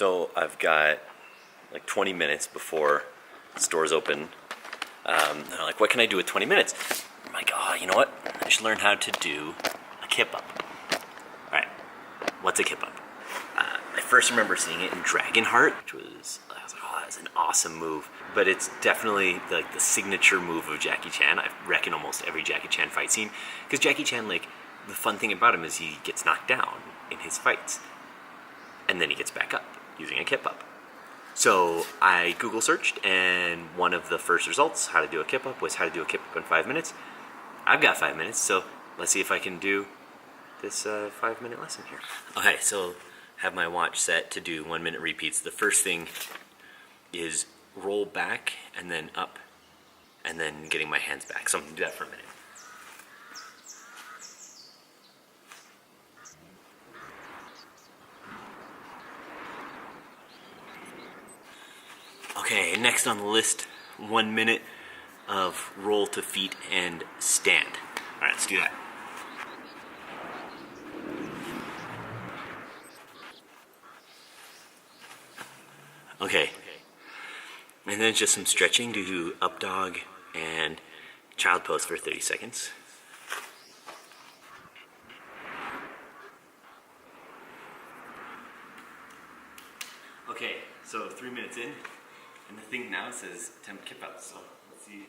So I've got like 20 minutes before stores open. And I'm like, what can I do with 20 minutes? I'm like, oh, you know what? I should learn how to do a kip-up. All right, what's a kip-up? I first remember seeing it in Dragonheart, which was, I was like, oh, that's an awesome move. But it's definitely like the signature move of Jackie Chan. I reckon almost every Jackie Chan fight scene. Because Jackie Chan, like, the fun thing about him is he gets knocked down in his fights. And then he gets back up using a kip-up. So I Google searched, and one of the first results, how to do a kip-up, was how to do a kip-up in 5 minutes. I've got 5 minutes, so let's see if I can do this 5-minute lesson here. Okay, so have my watch set to do 1 minute repeats. The first thing is roll back and then up, and then getting my hands back. So I'm gonna do that for a minute. Okay, next on the list, 1 minute of roll to feet and stand. All right, let's do that. Okay, and then just some stretching to do up dog and child pose for 30 seconds. Okay, so 3 minutes in, and the thing now says attempt kip-up, so let's see.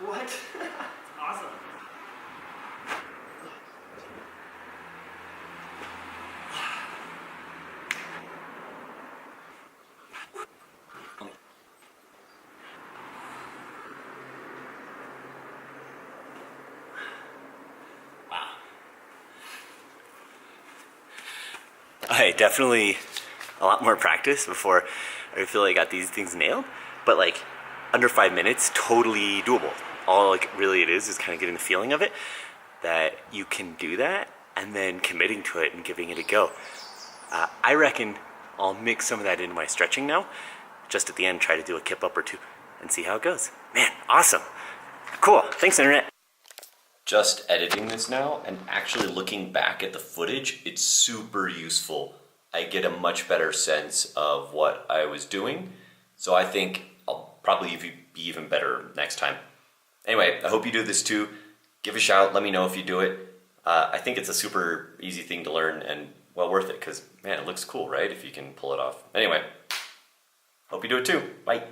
What? That's awesome. Okay, definitely a lot more practice before I feel like I got these things nailed, but like under 5 minutes, totally doable. All like really it is kind of getting the feeling of it, that you can do that and then committing to it and giving it a go. I reckon I'll mix some of that into my stretching now, just at the end try to do a kip-up or two and see how it goes. Man, awesome. Cool, thanks internet. Just editing this now and actually looking back at the footage, it's super useful. I get a much better sense of what I was doing, so I think I'll probably be even better next time. Anyway, I hope you do this too. Give a shout, let me know if you do it. I think it's a super easy thing to learn and well worth it because, man, it looks cool, right? If you can pull it off. Anyway, hope you do it too. Bye.